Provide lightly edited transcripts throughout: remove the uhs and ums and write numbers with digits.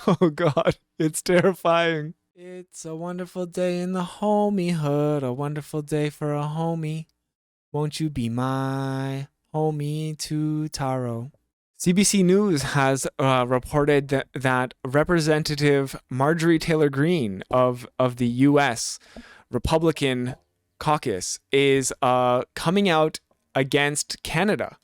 Oh God, it's terrifying. It's a wonderful day in the homiehood, a wonderful day for a homie. Won't you be my homie to Taro? CBC News has reported that Representative Marjorie Taylor Greene of the U.S. Republican caucus is coming out against Canada,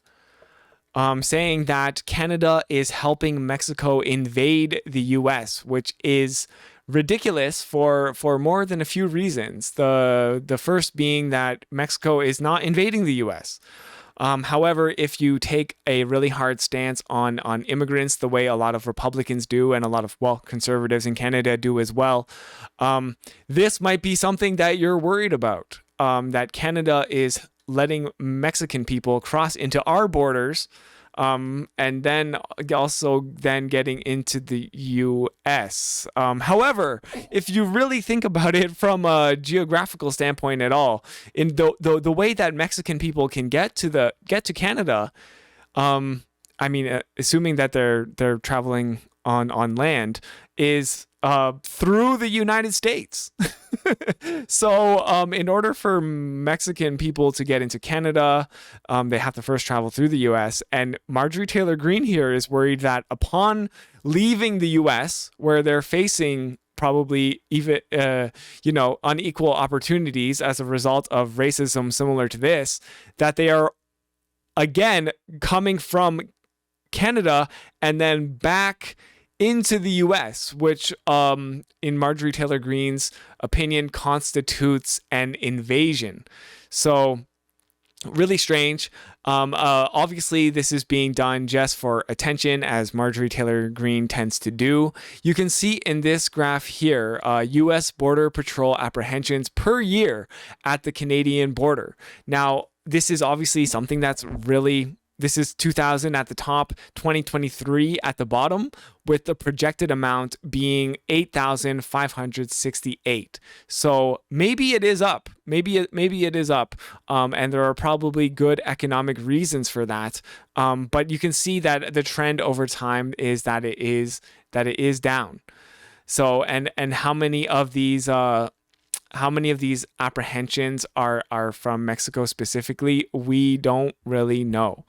saying that Canada is helping Mexico invade the U.S., which is ridiculous for more than a few reasons. The first being that Mexico is not invading the U.S. However, if you take a really hard stance on immigrants, the way a lot of Republicans do and a lot of, well, conservatives in Canada do as well, this might be something that you're worried about, that Canada is letting Mexican people cross into our borders, and then also then getting into the U.S. However, if you really think about it from a geographical standpoint at all, in the way that Mexican people can get to Canada, I mean, assuming that they're traveling on land, is through the United States. So in order for Mexican people to get into Canada, they have to first travel through the U.S. And Marjorie Taylor Greene here is worried that upon leaving the U.S., where they're facing probably even unequal opportunities as a result of racism similar to this, that they are again coming from Canada and then back into the U.S., which in Marjorie Taylor Greene's opinion constitutes an invasion. So really strange. Obviously, this is being done just for attention, as Marjorie Taylor Greene tends to do. You can see in this graph here, U.S. Border Patrol apprehensions per year at the Canadian border. Now, this is obviously something that's really... This is 2000 at the top, 2023 at the bottom, with the projected amount being 8,568. So maybe it is up. Maybe it is up. And there are probably good economic reasons for that. But you can see that the trend over time is that it is down. So and how many of these apprehensions are from Mexico specifically, we don't really know.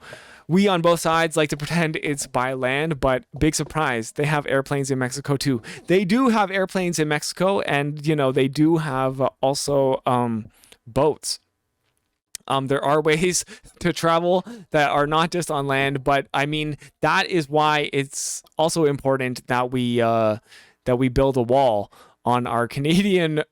We on both sides like to pretend it's by land, but big surprise, they have airplanes in Mexico too. They do have airplanes in Mexico, and they do have also boats. There are ways to travel that are not just on land, but I mean, that is why it's also important that we build a wall on our Canadian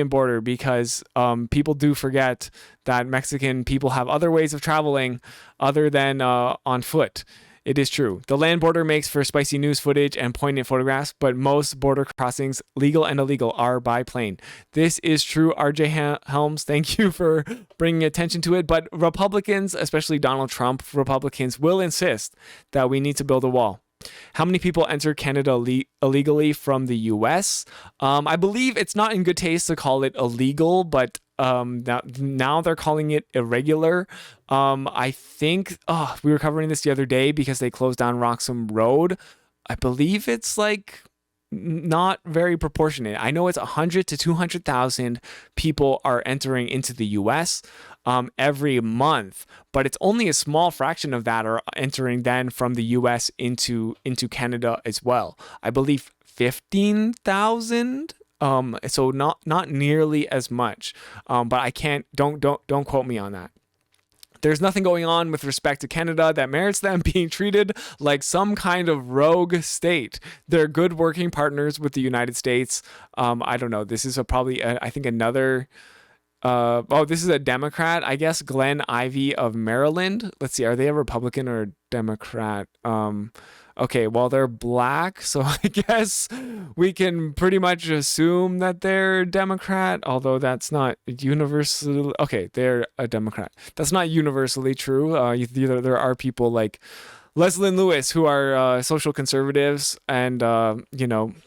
border, because people do forget that Mexican people have other ways of traveling other than on foot. It is true. The land border makes for spicy news footage and poignant photographs, but most border crossings, legal and illegal, are by plane. This is true, RJ Helms. Thank you for bringing attention to it. But Republicans, especially Donald Trump Republicans, will insist that we need to build a wall. How many people enter Canada illegally from the U.S.? I believe it's not in good taste to call it illegal, but now they're calling it irregular. I think we were covering this the other day because they closed down Roxham Road. I believe it's like not very proportionate. I know it's 100 to 200,000 people are entering into the U.S. Every month, but it's only a small fraction of that are entering then from the U.S. into Canada as well. I believe 15,000. So not nearly as much. But I can't. Don't quote me on that. There's nothing going on with respect to Canada that merits them being treated like some kind of rogue state. They're good working partners with the United States. I don't know. This is I think another. This is a Democrat, I guess, Glenn Ivey of Maryland. Let's see, are they a Republican or a Democrat? Okay, well, they're black, so I guess we can pretty much assume that they're Democrat, although that's not okay, they're a Democrat. That's not universally true. There are people like Leslie and Lewis, who are social conservatives and,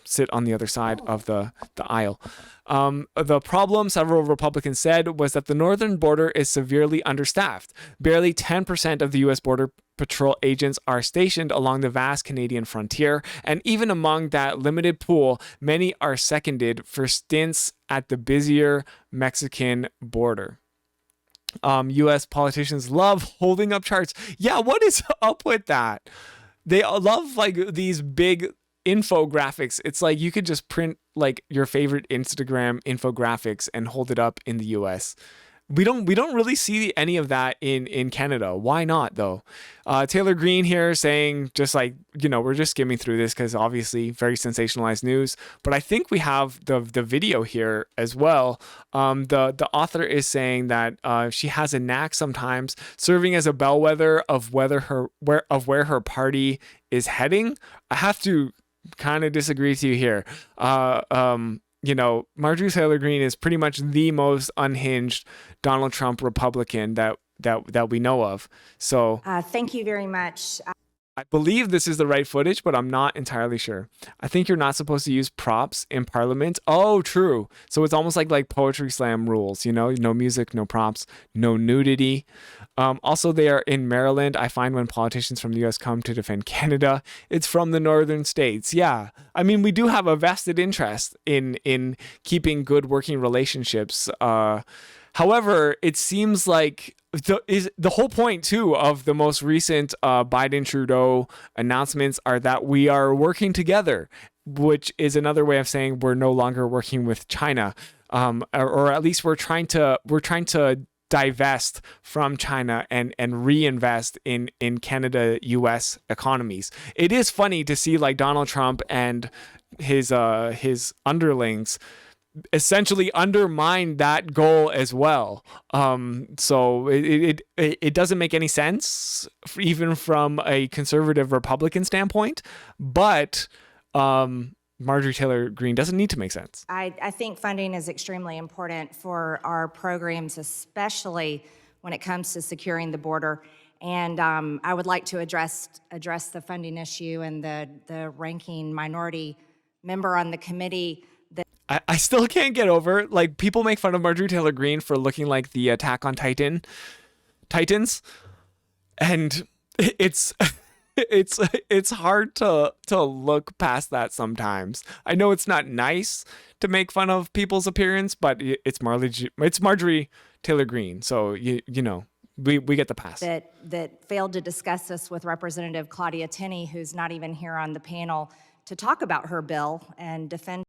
sit on the other side of the aisle. The problem, several Republicans said, was that the northern border is severely understaffed. Barely 10% of the U.S. Border Patrol agents are stationed along the vast Canadian frontier, and even among that limited pool, many are seconded for stints at the busier Mexican border. U.S. politicians love holding up charts. Yeah, what is up with that? They love like these big infographics. It's like you could just print like your favorite Instagram infographics and hold it up in the US. We don't really see any of that in Canada. Why not though? Taylor Greene here saying just like, we're just skimming through this because obviously very sensationalized news, but I think we have the video here as well. The author is saying that she has a knack sometimes serving as a bellwether of where her party is heading. I have to kind of disagree with you here. Marjorie Taylor Greene is pretty much the most unhinged Donald Trump Republican that we know of. So thank you very much. I believe this is the right footage, but I'm not entirely sure. I think you're not supposed to use props in Parliament. Oh, true. So it's almost like poetry slam rules, no music, no props, no nudity. Also, they are in Maryland. I find when politicians from the U.S. come to defend Canada, it's from the northern states. Yeah. I mean, we do have a vested interest in keeping good working relationships. However, it seems like the whole point, too, of the most recent Biden-Trudeau announcements are that we are working together, which is another way of saying we're no longer working with China, or at least we're trying to divest from China and reinvest in Canada-U.S. economies. It is funny to see like Donald Trump and his underlings essentially undermine that goal as well. So it doesn't make any sense even from a conservative Republican standpoint, but Marjorie Taylor Greene doesn't need to make sense. I think funding is extremely important for our programs, especially when it comes to securing the border. And I would like to address the funding issue and the ranking minority member on the committee. I still can't get over, like, people make fun of Marjorie Taylor Greene for looking like the Attack on Titans, and it's hard to look past that sometimes. I know it's not nice to make fun of people's appearance, but it's Marjorie Taylor Greene, so we get the pass. That failed to discuss this with Representative Claudia Tenney, who's not even here on the panel to talk about her bill and defend.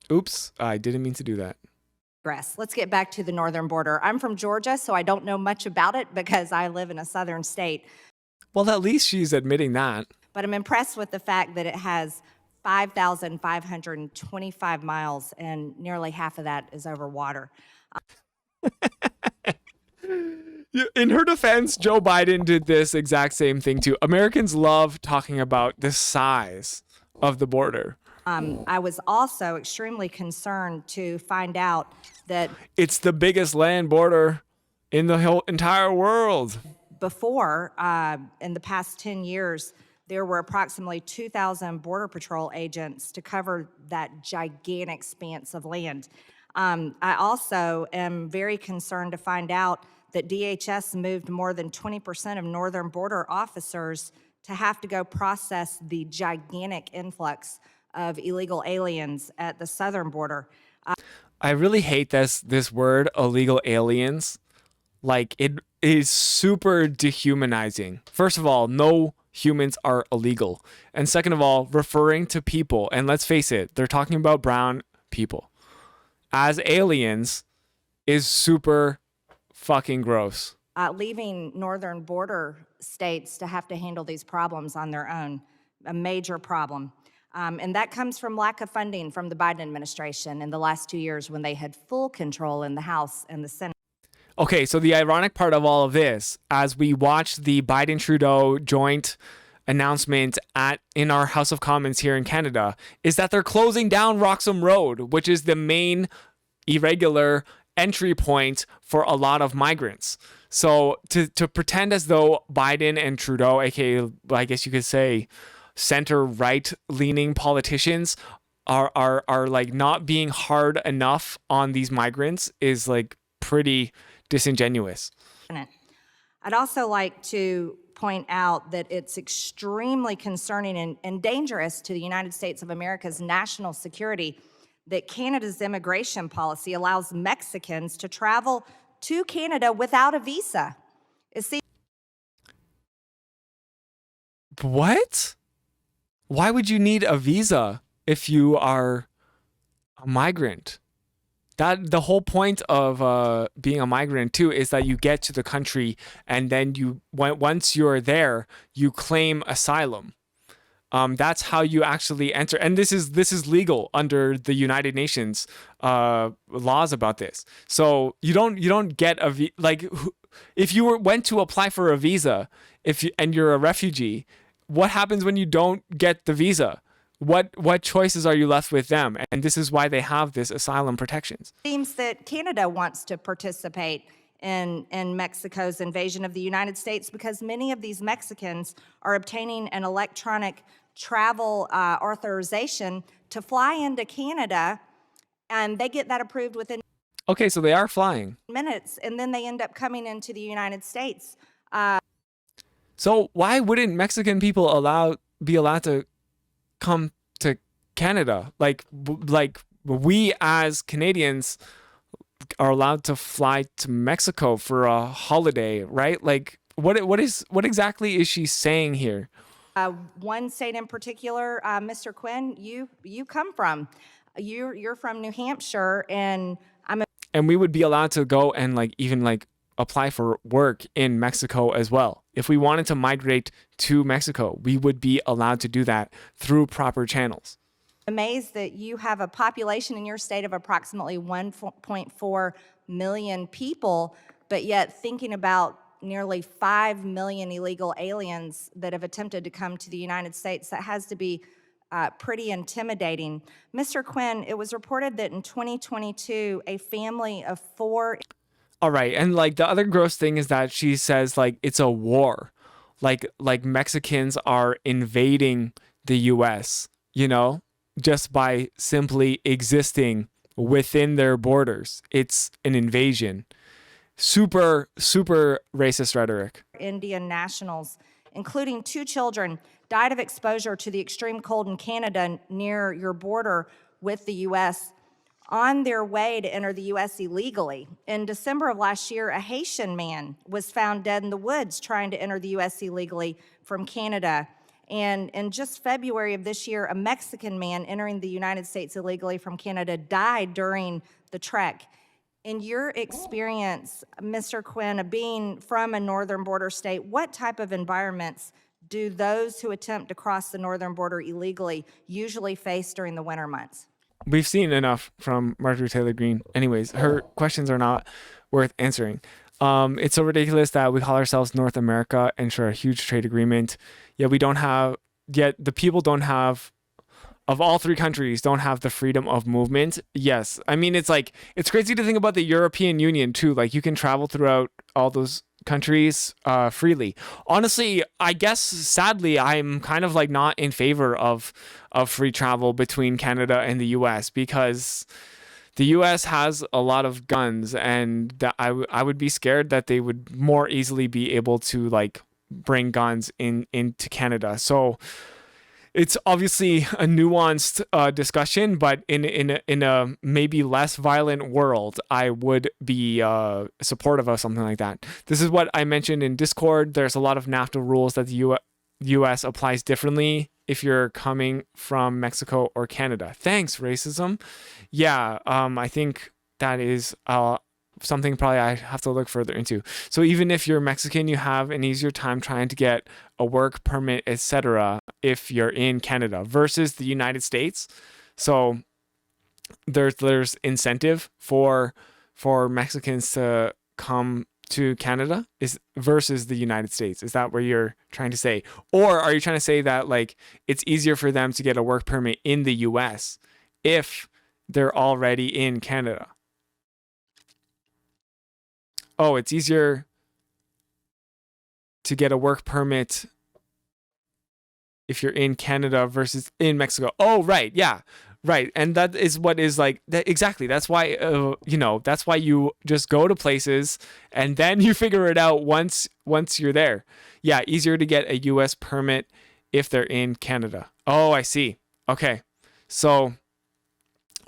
Oops, I didn't mean to do that. Let's get back to the northern border. I'm from Georgia, so I don't know much about it because I live in a southern state. Well, at least she's admitting that. But I'm impressed with the fact that it has 5,525 miles, and nearly half of that is over water. In her defense, Joe Biden did this exact same thing too. Americans love talking about the size of the border. I was also extremely concerned to find out that it's the biggest land border in the whole entire world. Before, in the past 10 years, there were approximately 2,000 Border Patrol agents to cover that gigantic expanse of land. I also am very concerned to find out that DHS moved more than 20% of northern border officers to have to go process the gigantic influx of illegal aliens at the southern border. I really hate this word, illegal aliens. Like, it is super dehumanizing. First of all, no humans are illegal. And second of all, referring to people, and let's face it, they're talking about brown people, as aliens is super fucking gross. Leaving northern border states to have to handle these problems on their own, a major problem. And that comes from lack of funding from the Biden administration in the last 2 years when they had full control in the House and the Senate. Okay, so the ironic part of all of this, as we watch the Biden-Trudeau joint announcement in our House of Commons here in Canada, is that they're closing down Roxham Road, which is the main irregular entry point for a lot of migrants. So to pretend as though Biden and Trudeau, aka I guess you could say center right leaning politicians, are like not being hard enough on these migrants is like pretty disingenuous. I'd also like to point out that it's extremely concerning and dangerous to the United States of America's national security that Canada's immigration policy allows Mexicans to travel to Canada without a visa. What? Why would you need a visa if you are a migrant? That the whole point of being a migrant too is that you get to the country and then once you're there, you claim asylum. That's how you actually enter, and this is legal under the United Nations laws about this. So you don't get if you went to apply for a visa and you're a refugee, what happens when you don't get the visa? What choices are you left with them? And this is why they have this asylum protections. It seems that Canada wants to participate in Mexico's invasion of the United States because many of these Mexicans are obtaining an electronic travel authorization to fly into Canada, and they get that approved within Okay, so they are flying minutes, and then they end up coming into the United States. So why wouldn't Mexican people be allowed to come to Canada? Like we as Canadians are allowed to fly to Mexico for a holiday, right? Like what exactly is she saying here? One state in particular, Mr. Quinn, you come from. You're from New Hampshire, and we would be allowed to go and even apply for work in Mexico as well. If we wanted to migrate to Mexico, we would be allowed to do that through proper channels. Amazed that you have a population in your state of approximately 1.4 million people, but yet thinking about nearly 5 million illegal aliens that have attempted to come to the United States. That has to be pretty intimidating. Mr. Quinn, it was reported that in 2022, a family of 4. All right, and the other gross thing is that she says it's a war, like Mexicans are invading the U.S. Just by simply existing within their borders. It's an invasion. Super racist rhetoric. Indian nationals, including 2 children, died of exposure to the extreme cold in Canada near your border with the U.S. on their way to enter the U.S. illegally. In December of last year, a Haitian man was found dead in the woods trying to enter the U.S. illegally from Canada. And in just February of this year, a Mexican man entering the United States illegally from Canada died during the trek. In your experience, Mr. Quinn, of being from a northern border state, what type of environments do those who attempt to cross the northern border illegally usually face during the winter months? We've seen enough from Marjorie Taylor Greene. Anyways, her questions are not worth answering. It's so ridiculous that we call ourselves North America and share a huge trade agreement. Yet the people don't have, of all 3 countries, don't have the freedom of movement. Yes. I mean, it's crazy to think about the European Union too. You can travel throughout all those countries freely. Honestly, I guess sadly, I'm kind of not in favor of free travel between Canada and the US because the US has a lot of guns, and that I would be scared that they would more easily be able to bring guns into Canada. So it's obviously a nuanced discussion, but in a maybe less violent world, I would be supportive of something like that. This is what I mentioned in Discord. There's a lot of NAFTA rules that the U.S. applies differently if you're coming from Mexico or Canada. Thanks, racism. Yeah, I think that is something probably I have to look further into. So even if you're Mexican, you have an easier time trying to get a work permit, etc. if you're in Canada versus the United States. So there's incentive for Mexicans to come to Canada versus the United States. Is that what you're trying to say? Or are you trying to say that it's easier for them to get a work permit in the US if they're already in Canada? Oh, it's easier to get a work permit if you're in Canada versus in Mexico. Oh, right. Yeah. Right. And that is what is like that, exactly. That's why that's why you just go to places and then you figure it out once you're there. Yeah, easier to get a US permit if they're in Canada. Oh, I see. Okay. So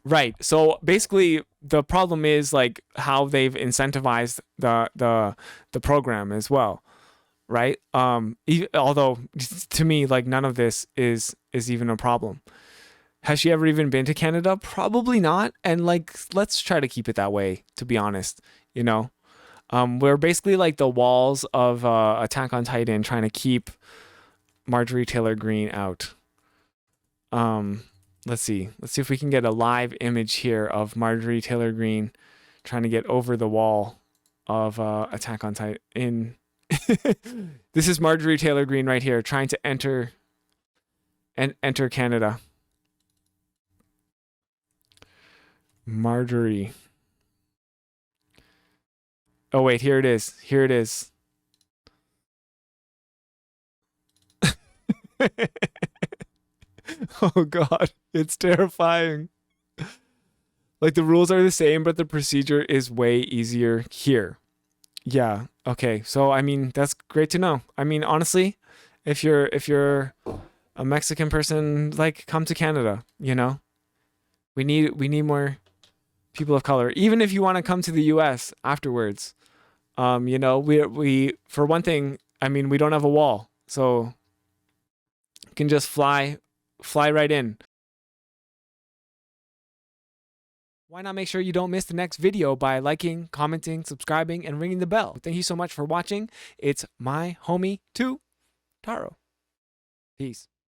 right. So basically the problem is like how they've incentivized the program as well. Right? Although to me, like none of this is even a problem. Has she ever even been to Canada? Probably not. And like, let's try to keep it that way, to be honest. You know, we're basically like the walls of Attack on Titan, trying to keep Marjorie Taylor Greene out. Let's see if we can get a live image here of Marjorie Taylor Greene trying to get over the wall of Attack on Titan. This is Marjorie Taylor Greene right here trying to enter Canada. Marjorie. Oh wait, here it is. Here it is. Oh god, it's terrifying. Like the rules are the same, but the procedure is way easier here. Yeah. Okay. So I mean, that's great to know. I mean, honestly, if you're a Mexican person, like come to Canada, you know? We need more people of color. Even if you want to come to the US afterwards. We for one thing, I mean, we don't have a wall. So you can just fly right in. Why not make sure you don't miss the next video by liking, commenting, subscribing, and ringing the bell? Thank you so much for watching. It's my homie 2 Taro. Peace.